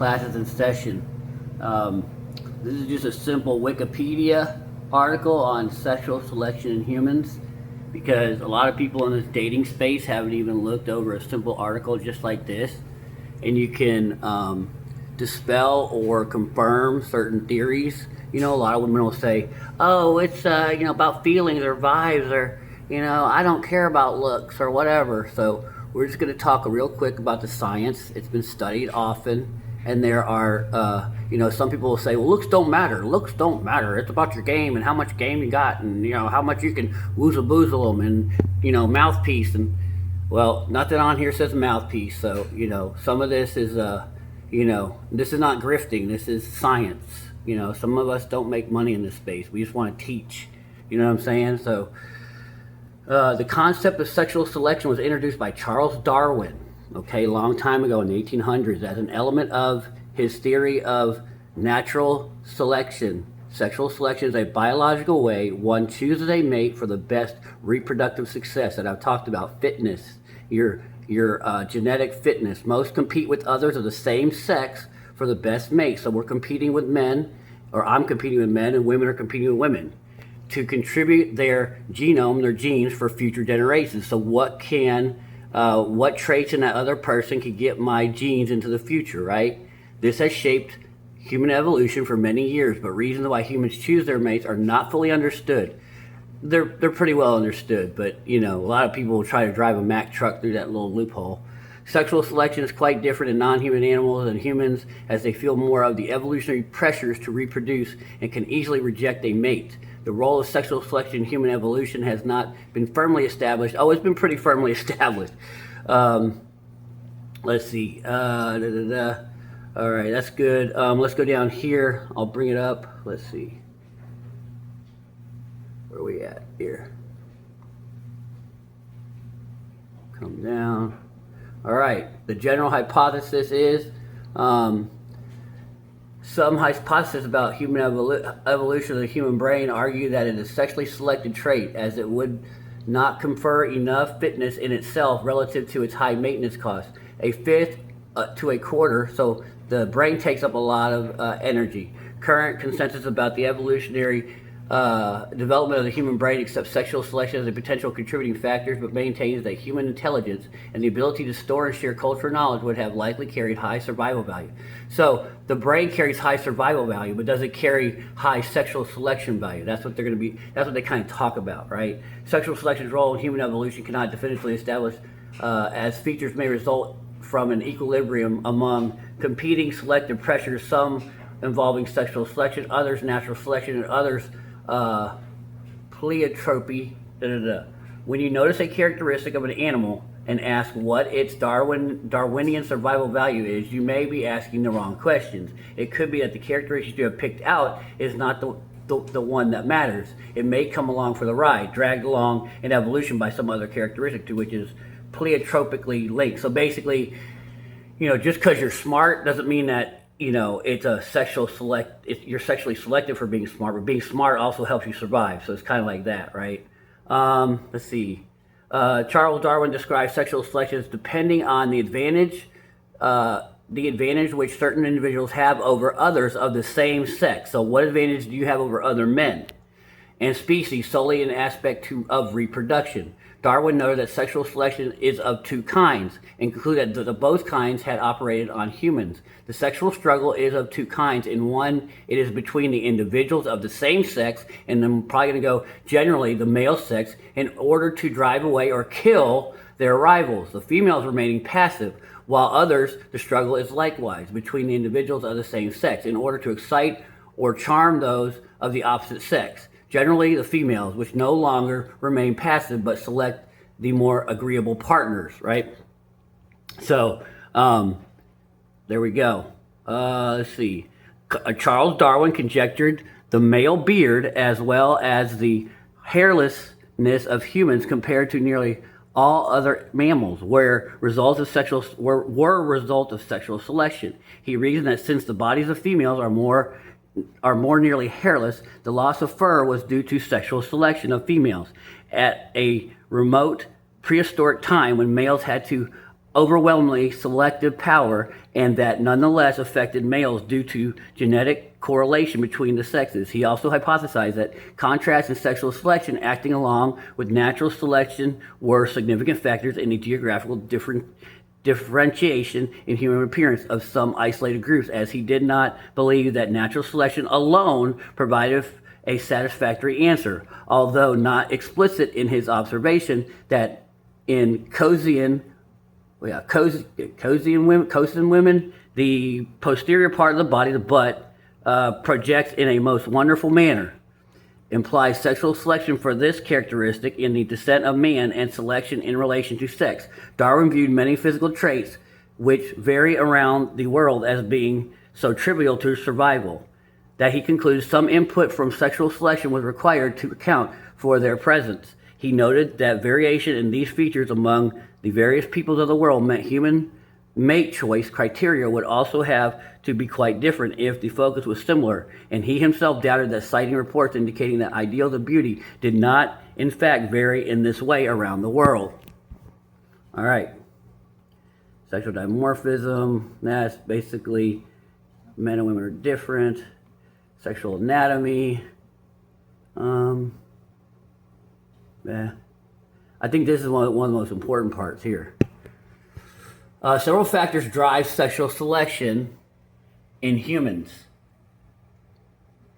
Class is in session. This is just a simple Wikipedia article on sexual selection in humans, because a lot of people in this dating space haven't even looked over a simple article just like this, and you can dispel or confirm certain theories. You know, a lot of women will say, oh, it's about feelings or vibes, or I don't care about looks or whatever. So we're just going to talk real quick about the science. It's been studied often, and there are some people will say, well, looks don't matter. Looks don't matter. It's about your game and how much game you got, and how much you can woozle boozle them, and mouthpiece. And well, nothing on here says mouthpiece. So some of this is this is not grifting. This is science. Some of us don't make money in this space. We just want to teach. You know what I'm saying? So the concept of sexual selection was introduced by Charles Darwin, a long time ago in the 1800s, as an element of his theory of natural selection. Sexual selection is a biological way one chooses a mate for the best reproductive success. And I've talked about fitness, your genetic fitness. Most compete with others of the same sex for the best mate. So we're competing with men, or I'm competing with men, and women are competing with women to contribute their genome, their genes, for future generations. So what traits in that other person can get my genes into the future, right? This has shaped human evolution for many years, but reasons why humans choose their mates are not fully understood. They're pretty well understood, but a lot of people will try to drive a Mack truck through that little loophole. Sexual selection is quite different in non-human animals than humans, as they feel more of the evolutionary pressures to reproduce and can easily reject a mate. The role of sexual selection in human evolution has not been firmly established. Oh, it's been pretty firmly established. Let's see. All right, that's good. Let's go down here. I'll bring it up. Let's see. Where are we at here? Come down. All right. The general hypothesis is some hypotheses about human evolution of the human brain argue that it is a sexually selected trait, as it would not confer enough fitness in itself relative to its high maintenance cost. A fifth to a quarter, so the brain takes up a lot of energy. Current consensus about the evolutionary development of the human brain accepts sexual selection as a potential contributing factor, but maintains that human intelligence and the ability to store and share cultural knowledge would have likely carried high survival value. So the brain carries high survival value, but does it carry high sexual selection value? That's what that's what they kind of talk about, right? Sexual selection's role in human evolution cannot definitively establish, as features may result from an equilibrium among competing selective pressures, some involving sexual selection, others natural selection, and others pleiotropy. When you notice a characteristic of an animal and ask what its Darwinian survival value is, you may be asking the wrong questions. It could be that the characteristics you have picked out is not the one that matters. It may come along for the ride, dragged along in evolution by some other characteristic to which is pleiotropically linked. So basically, just because you're smart doesn't mean that it's a you're sexually selected for being smart, but being smart also helps you survive. So it's kind of like that, right? Let's see. Charles Darwin describes sexual selection as depending on the advantage which certain individuals have over others of the same sex. So what advantage do you have over other men and species solely in aspect of reproduction? Darwin noted that sexual selection is of two kinds, and concluded that both kinds had operated on humans. The sexual struggle is of two kinds. In one, it is between the individuals of the same sex, and I'm probably going to go generally the male sex, in order to drive away or kill their rivals, the females remaining passive, while others, the struggle is likewise between the individuals of the same sex, in order to excite or charm those of the opposite sex. Generally, the females, which no longer remain passive but select the more agreeable partners, right? So, there we go. Let's see. Charles Darwin conjectured the male beard as well as the hairlessness of humans compared to nearly all other mammals were results of sexual selection. He reasoned that since the bodies of females are more nearly hairless, the loss of fur was due to sexual selection of females at a remote prehistoric time when males had to overwhelmingly selective power, and that nonetheless affected males due to genetic correlation between the sexes. He also hypothesized that contrast in sexual selection acting along with natural selection were significant factors in the geographical differentiation in human appearance of some isolated groups, as he did not believe that natural selection alone provided a satisfactory answer, although not explicit in his observation that in Caucasian women, the posterior part of the body, the butt, projects in a most wonderful manner, implies sexual selection for this characteristic in the descent of man and selection in relation to sex. Darwin viewed many physical traits which vary around the world as being so trivial to survival that he concluded some input from sexual selection was required to account for their presence. He noted that variation in these features among the various peoples of the world meant human mate choice criteria would also have to be quite different if the focus was similar, and he himself doubted that, citing reports indicating that ideals of beauty did not, in fact, vary in this way around the world. All right. Sexual dimorphism, that's basically men and women are different. Sexual anatomy. Yeah. I think this is one of the most important parts here. Several factors drive sexual selection in humans.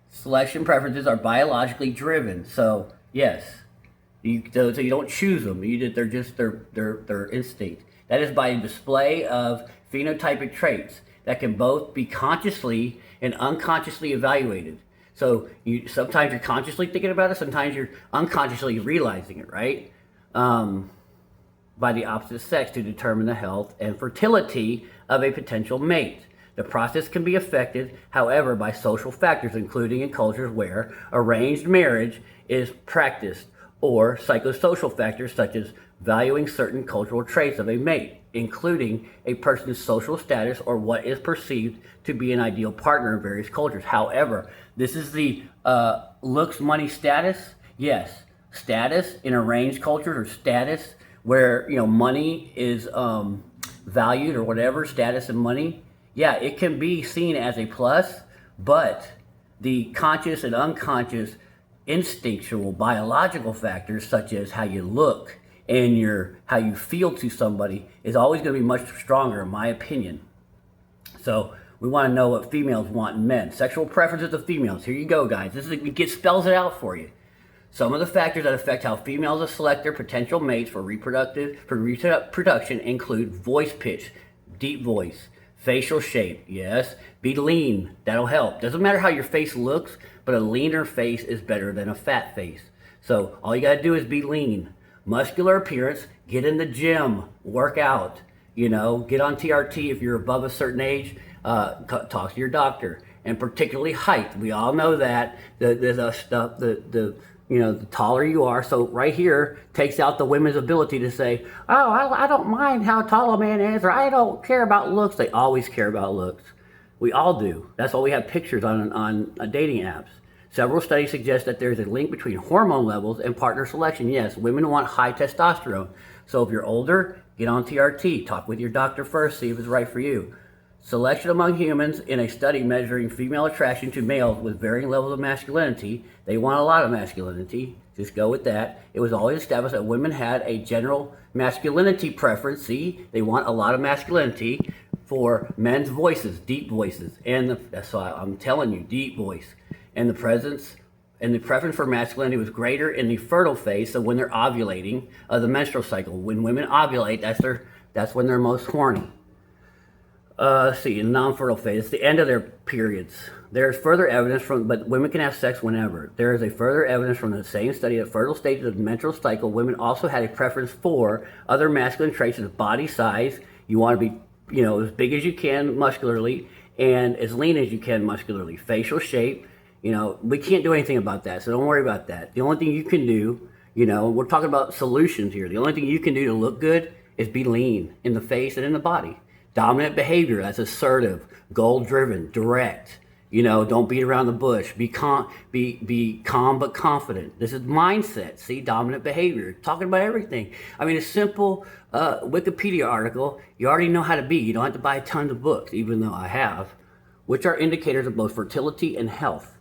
Selection preferences are biologically driven. So yes, so you don't choose them. They're just their instinct. That is by a display of phenotypic traits that can both be consciously and unconsciously evaluated. So sometimes you're consciously thinking about it, sometimes you're unconsciously realizing it, right? By the opposite sex to determine the health and fertility of a potential mate. The process can be affected, however, by social factors, including in cultures where arranged marriage is practiced, or psychosocial factors such as valuing certain cultural traits of a mate, including a person's social status or what is perceived to be an ideal partner in various cultures. However, this is the looks, money, status. Yes, status in arranged cultures, or status where money is valued, or whatever, status and money. Yeah, it can be seen as a plus, but the conscious and unconscious instinctual biological factors such as how you look and how you feel to somebody is always going to be much stronger, in my opinion. So we want to know what females want in men. Sexual preferences of females. Here you go, guys. It spells it out for you. Some of the factors that affect how females select their potential mates for reproduction include voice pitch, deep voice, facial shape. Yes, be lean. That'll help. Doesn't matter how your face looks, but a leaner face is better than a fat face. So all you got to do is be lean. Muscular appearance. Get in the gym. Work out. Get on TRT if you're above a certain age. Talk to your doctor. And particularly height. We all know that the taller you are. So right here takes out the women's ability to say, oh, I don't mind how tall a man is, or I don't care about looks. They always care about looks. We all do. That's why we have pictures on dating apps. Several studies suggest that there's a link between hormone levels and partner selection. Yes, women want high testosterone. So if you're older, get on TRT. Talk with your doctor first, see if it's right for you. Selection among humans in a study measuring female attraction to males with varying levels of masculinity. They want a lot of masculinity. Just go with that. It was always established that women had a general masculinity preference. See, they want a lot of masculinity for men's voices, deep voices. And that's why I'm telling you, deep voice. And the preference for masculinity was greater in the fertile phase, so when they're ovulating, the menstrual cycle. When women ovulate, that's when they're most horny. In non-fertile phase, it's the end of their periods. There's further evidence but women can have sex whenever. There is a further evidence from the same study that fertile stages of the menstrual cycle, women also had a preference for other masculine traits as body size. You want to be, as big as you can muscularly and as lean as you can muscularly. Facial shape, we can't do anything about that, so don't worry about that. The only thing you can do, we're talking about solutions here. The only thing you can do to look good is be lean in the face and in the body. Dominant behavior, that's assertive, goal-driven, direct. Don't beat around the bush. Be calm but confident. This is mindset. See, dominant behavior. Talking about everything. I mean, a simple Wikipedia article. You already know how to be. You don't have to buy tons of books, even though I have, which are indicators of both fertility and health.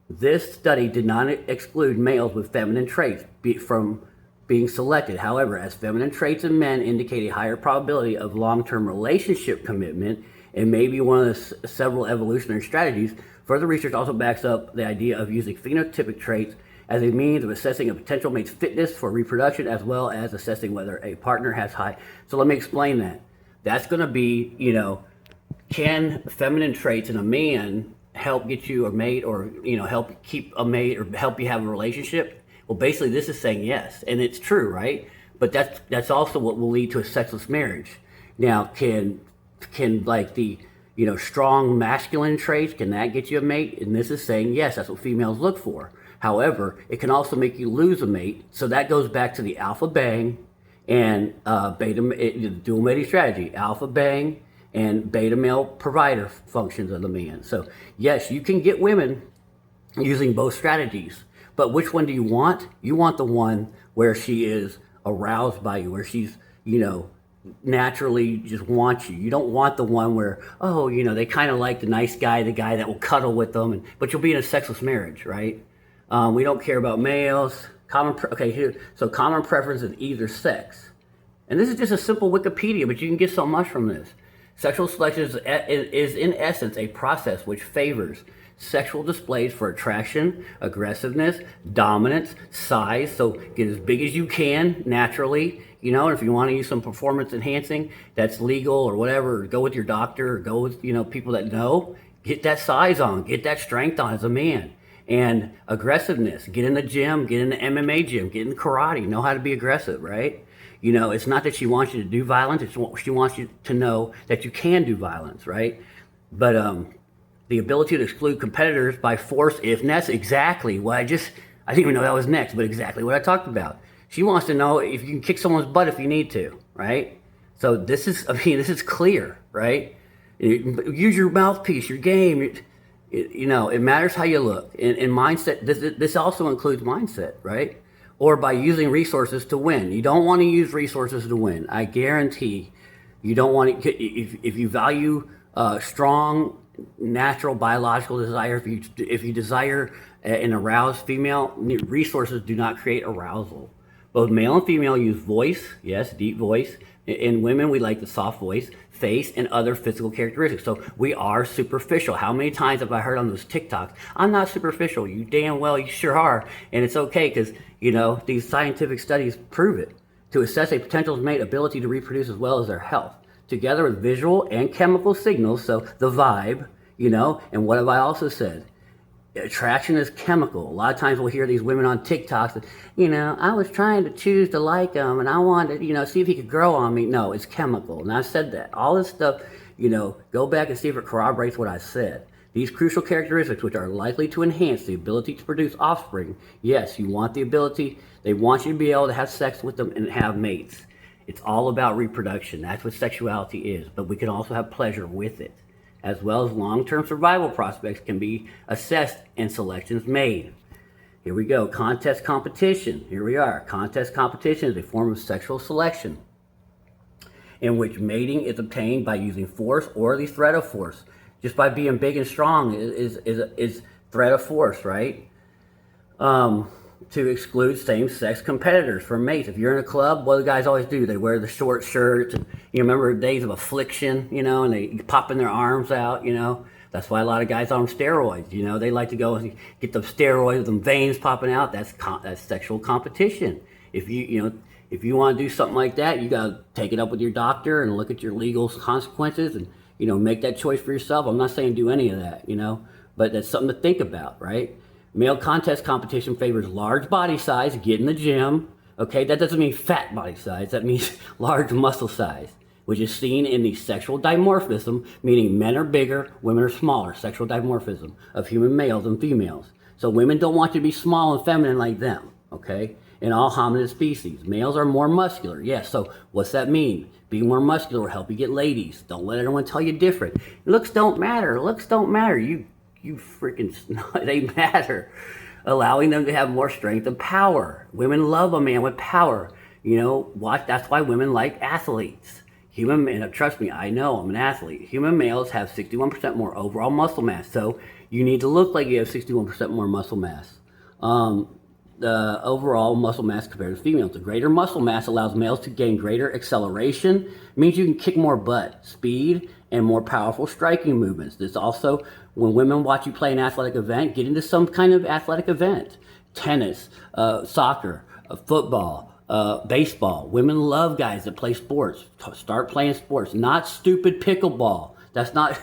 This study did not exclude males with feminine traits from being selected. However, as feminine traits in men indicate a higher probability of long-term relationship commitment and may be one of the several evolutionary strategies, further research also backs up the idea of using phenotypic traits as a means of assessing a potential mate's fitness for reproduction, as well as assessing whether a partner has high. So let me explain that. That's going to be, can feminine traits in a man help get you a mate, or help keep a mate, or help you have a relationship? Well, basically this is saying yes, and it's true, right? But that's also what will lead to a sexless marriage. Now, can like the strong masculine traits, can that get you a mate? And this is saying yes, that's what females look for. However, it can also make you lose a mate. So that goes back to the alpha bang and beta dual mating strategy. Alpha bang and beta male provider functions of the man. So yes, you can get women using both strategies, but which one do you want? You want the one where she is aroused by you, where she's, naturally just wants you. You don't want the one where, they kind of like the nice guy, the guy that will cuddle with them, but you'll be in a sexless marriage, right? We don't care about males. Common preference is either sex. And this is just a simple Wikipedia, but you can get so much from this. Sexual selection is in essence a process which favors sexual displays for attraction, aggressiveness, dominance, size. So get as big as you can naturally, and if you want to use some performance enhancing, that's legal or whatever, go with your doctor or go with, people that know. Get that size on, get that strength on as a man. And aggressiveness, get in the gym, get in the MMA gym, get in karate, know how to be aggressive, right? It's not that she wants you to do violence, she wants you to know that you can do violence, right? But the ability to exclude competitors by force if necessary, exactly what I didn't even know that was next, but exactly what I talked about. She wants to know if you can kick someone's butt if you need to, right? So this is clear, right? Use your mouthpiece, your game. It matters how you look. And mindset, this also includes mindset, right? Or by using resources to win. You don't want to use resources to win. I guarantee you don't want to, if you value strong, natural, biological desire, if you desire an aroused female, resources do not create arousal. Both male and female use voice, yes, deep voice. In women, we like the soft voice, face, and other physical characteristics. So we are superficial. How many times have I heard on those TikToks, I'm not superficial. You damn well, you sure are. And it's okay because, these scientific studies prove it. To assess a potential mate's ability to reproduce as well as their health, together with visual and chemical signals, so the vibe, and what have I also said? Attraction is chemical. A lot of times we'll hear these women on TikToks, I was trying to choose to like him and I wanted, see if he could grow on me. No, it's chemical. And I've said that. All this stuff, go back and see if it corroborates what I said. These crucial characteristics, which are likely to enhance the ability to produce offspring. Yes, you want the ability. They want you to be able to have sex with them and have mates. It's all about reproduction. That's what sexuality is. But we can also have pleasure with it, as well as long-term survival prospects can be assessed and selections made. Here we go, contest competition. Here we are. Contest competition is a form of sexual selection in which mating is obtained by using force or the threat of force. Just by being big and strong is threat of force, right? To exclude same-sex competitors from mates. If you're in a club, what do guys always do? They wear the short shirts. And, remember days of affliction, and they popping their arms out, That's why a lot of guys are on steroids, They like to go and get the steroids with them veins popping out. That's sexual competition. If you want to do something like that, you got to take it up with your doctor and look at your legal consequences and, make that choice for yourself. I'm not saying do any of that, but that's something to think about, right? Male contest competition favors large body size, get in the gym. Okay, that doesn't mean fat body size. That means large muscle size, which is seen in the sexual dimorphism, meaning men are bigger, women are smaller, sexual dimorphism of human males and females. So women don't want you to be small and feminine like them, okay? In all hominid species, males are more muscular. Yes, so what's that mean? Being more muscular will help you get ladies. Don't let anyone tell you different. Looks don't matter. Looks don't matter. You you freaking, they matter. Allowing them to have more strength and power. Women love a man with power. Watch. That's why women like athletes. And trust me, I know I'm an athlete. Human males have 61% more overall muscle mass, so you need to look like you have 61% more muscle mass. The overall muscle mass compared to females. The greater muscle mass allows males to gain greater acceleration. It means you can kick more butt, speed, and more powerful striking movements. This also, when women watch you play an athletic event, get into some kind of athletic event. Tennis, soccer, football, baseball. Women love guys that play sports. Start playing sports, not stupid pickleball. That's not,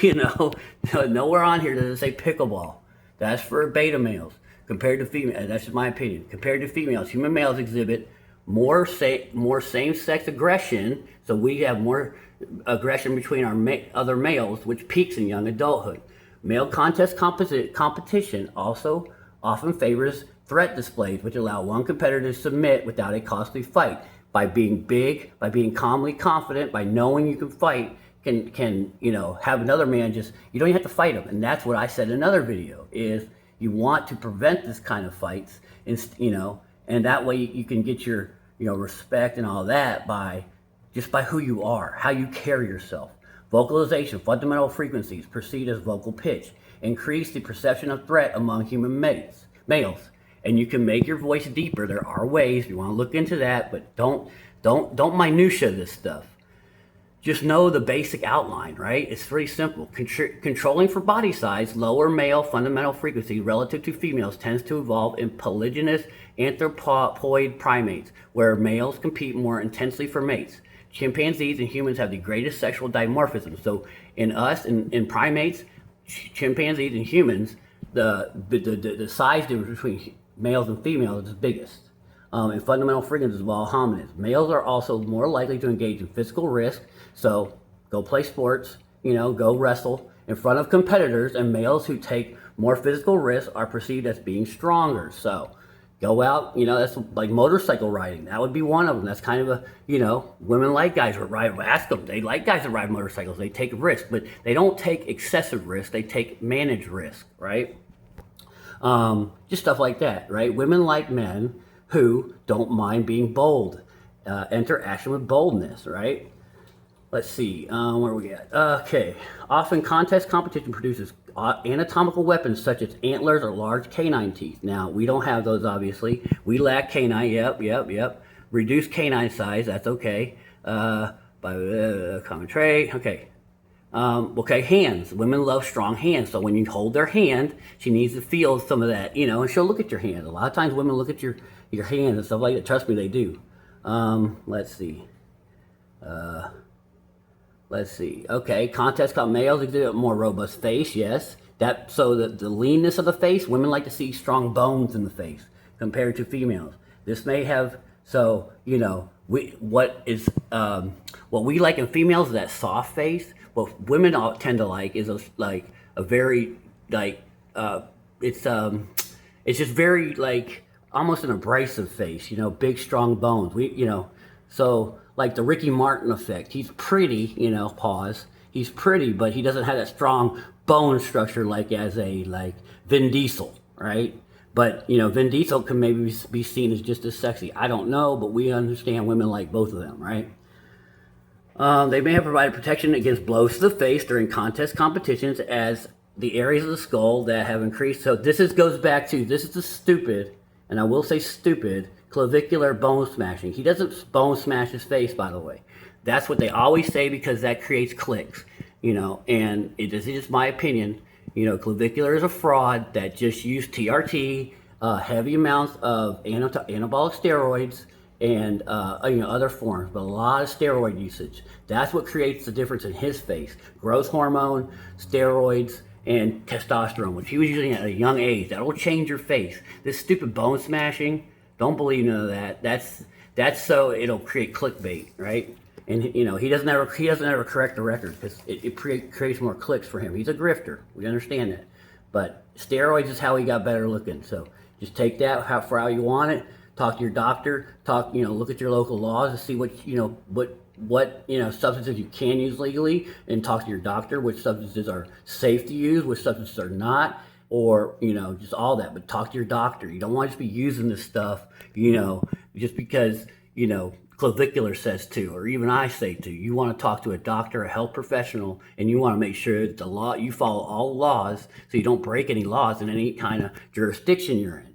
nowhere on here does it say pickleball. That's for beta males. Compared to females, that's just my opinion. Compared to females, human males exhibit more same-sex aggression, so we have more aggression between our other males, which peaks in young adulthood. Male contest competition also often favors threat displays, which allow one competitor to submit without a costly fight. By being big, by being calmly confident, by knowing you can fight, can have another man you don't even have to fight him. And that's what I said in another video, is you want to prevent this kind of fights, and that way you can get your, respect and all that by who you are, how you carry yourself. Vocalization, fundamental frequencies perceived as vocal pitch, increase the perception of threat among human males. And you can make your voice deeper. There are ways, if you want to look into that, but don't minutia this stuff. Just know the basic outline, right? It's pretty simple. Controlling for body size, lower male fundamental frequency relative to females tends to evolve in polygynous anthropoid primates, where males compete more intensely for mates. Chimpanzees and humans have the greatest sexual dimorphism. So in us, in primates, chimpanzees and humans, the size difference between males and females is the biggest. And fundamental frequencies of all hominids. Males are also more likely to engage in physical risk, so go play sports, go wrestle in front of competitors, and males who take more physical risks are perceived as being stronger. So go out, that's like motorcycle riding. That would be one of them. That's kind of a, women like guys that ride, ask them, they like guys that ride motorcycles. They take risks, but they don't take excessive risk. They take managed risk, right? Just stuff like that, right? Women like men who don't mind being bold. Enter action with boldness, right? Let's see, where we at? Okay, often contest competition produces anatomical weapons such as antlers or large canine teeth. Now, we don't have those, obviously. We lack canine, yep. Reduced canine size, that's okay. By common trait, okay. Hands. Women love strong hands, so when you hold their hand, she needs to feel some of that, and she'll look at your hand. A lot of times women look at your hands and stuff like that. Trust me, they do. Let's see. Okay, contest called males exhibit a more robust face, yes. So the leanness of the face, women like to see strong bones in the face compared to females. This may have, what we like in females is that soft face. What women all tend to like is a very, it's just very, almost an abrasive face, big, strong bones. So like the Ricky Martin effect. He's pretty, pause. He's pretty, but he doesn't have that strong bone structure as a Vin Diesel, right? But, Vin Diesel can maybe be seen as just as sexy. I don't know, but we understand women like both of them, right? They may have provided protection against blows to the face during contest competitions as the areas of the skull that have increased. So this goes back to, this is the stupid, and I will say stupid, clavicular bone smashing. He doesn't bone smash his face, by the way. That's what they always say because that creates clicks, and this is just my opinion. Clavicular is a fraud that just used TRT, heavy amounts of anabolic steroids, and other forms, but a lot of steroid usage. That's what creates the difference in his face. Growth hormone, steroids, and testosterone, which he was using at a young age. That will change your face. This stupid bone smashing, don't believe none of that. That's so it'll create clickbait, right? And he doesn't ever correct the record because it creates more clicks for him. He's a grifter. We understand that. But steroids is how he got better looking. So just take that for how you want it. Talk to your doctor. Look at your local laws and see what what substances you can use legally, and talk to your doctor which substances are safe to use, which substances are not, or just all that. But talk to your doctor. You don't want to just be using this stuff just because clavicular says to, or even I say to. You want to talk to a doctor, a health professional, and you want to make sure that you follow all laws, so you don't break any laws in any kind of jurisdiction you're in.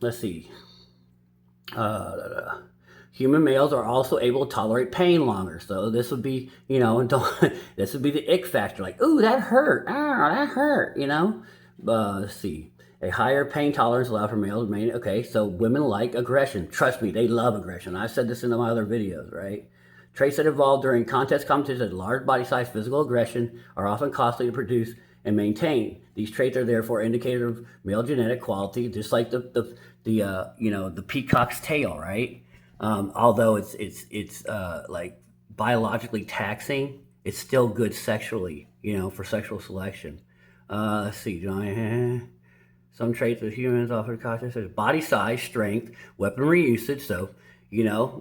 Let's see. Human males are also able to tolerate pain longer. So this would be, this would be the ick factor. Like, ooh, that hurt. Ah, that hurt. Let's see. A higher pain tolerance allowed for males to remain. Okay, so women like aggression. Trust me, they love aggression. I've said this in my other videos, right? Traits that evolve during contest competitions at large body size physical aggression are often costly to produce and maintain. These traits are therefore indicative of male genetic quality, just like the peacock's tail, right? Although it's like biologically taxing, it's still good sexually, for sexual selection. Let's see, some traits of humans offer cautious as body size, strength, weaponry usage. So,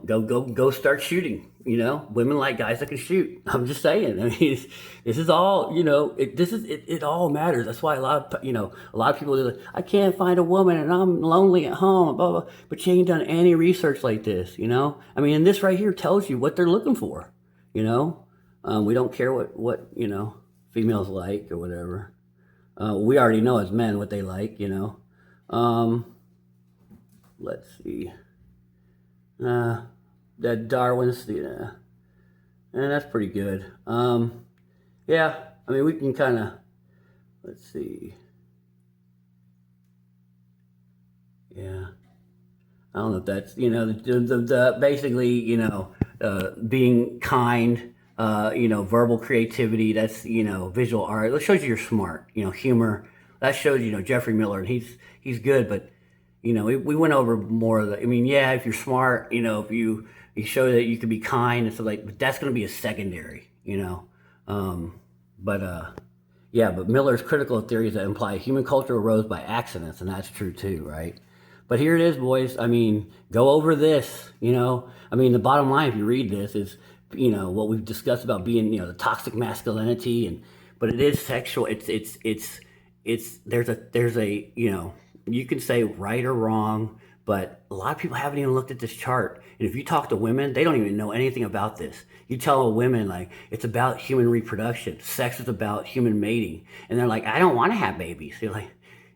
go start shooting. Women like guys that can shoot. I'm just saying. I mean, this is all. It all matters. That's why a lot of people are like, I can't find a woman and I'm lonely at home. Blah, blah. But you ain't done any research like this. I mean, and this right here tells you what they're looking for. We don't care what females like or whatever. We already know as men what they like. Let's see. That Darwin's, and that's pretty good. Yeah, I mean, we can kind of, let's see. Yeah, I don't know if that's, the basically, being kind, verbal creativity, that's, visual art. That shows you you're smart, humor. That shows, Jeffrey Miller, and he's good, but we went over more of the. I mean, yeah, if you're smart, if you show that you can be kind and stuff but that's going to be a secondary, but Miller's critical of theories that imply human culture arose by accidents, and that's true too, right? But here it is, boys. I mean, go over this. I mean, the bottom line, if you read this, is what we've discussed about being the toxic masculinity, but it is sexual. There's a you can say right or wrong, but a lot of people haven't even looked at this chart. And if you talk to women, they don't even know anything about this. You tell a woman, like, it's about human reproduction. Sex is about human mating. And they're like, I don't want to have babies. You're like,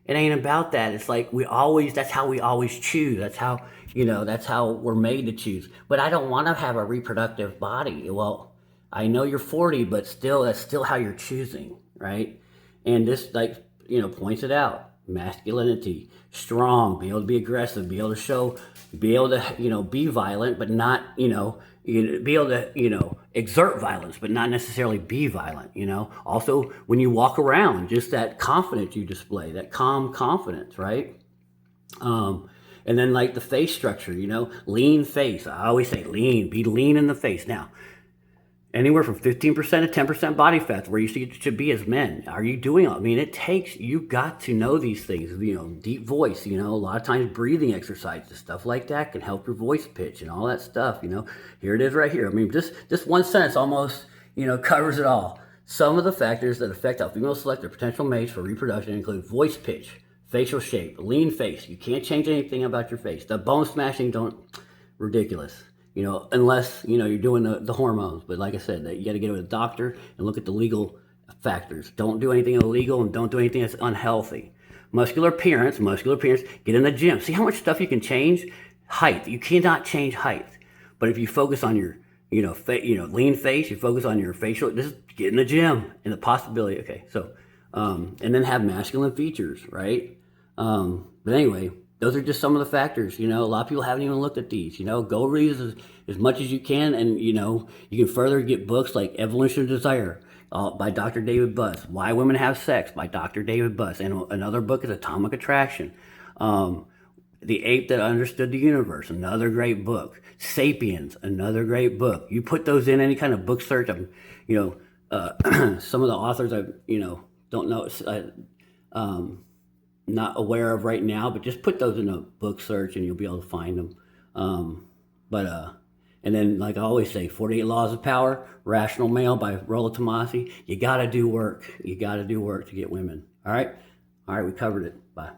it ain't about that. It's like that's how we always choose. That's how, that's how we're made to choose. But I don't want to have a reproductive body. Well, I know you're 40, but that's still how you're choosing, right? And this, points it out. Masculinity, strong, be able to be aggressive, be able to be violent, but not, be able to, exert violence, but not necessarily be violent, Also, when you walk around, just that confidence you display, that calm confidence, right? And then the face structure, lean face. I always say be lean in the face. Now, anywhere from 15% to 10% body fat, where you should be as men. Are you doing it? I mean, you've got to know these things, deep voice, a lot of times breathing exercises, stuff like that can help your voice pitch and all that stuff, Here it is right here. I mean, this one sentence almost, covers it all. Some of the factors that affect how females select their potential mates for reproduction include voice pitch, facial shape, lean face. You can't change anything about your face. The bone smashing, ridiculous. Unless, you're doing the hormones. But like I said, you got to get with a doctor and look at the legal factors. Don't do anything illegal and don't do anything that's unhealthy. Muscular appearance, get in the gym. See how much stuff you can change? Height, you cannot change height. But if you focus on your, lean face, you focus on your facial, just get in the gym and the possibility. Okay, so, and then have masculine features, right? But anyway, those are just some of the factors. A lot of people haven't even looked at these. Go read as much as you can, and you can further get books like Evolution of Desire by Dr. David Buss, Why Women Have Sex by Dr. David Buss, and another book is Atomic Attraction. The Ape That Understood the Universe, another great book. Sapiens, another great book. You put those in any kind of book search. Some of the authors I don't know. Not aware of right now, but just put those in a book search and you'll be able to find them. And then, like I always say, 48 Laws of Power, Rational Male by Rollo Tomasi. You got to do work. You got to do work to get women. All right? All right, we covered it. Bye.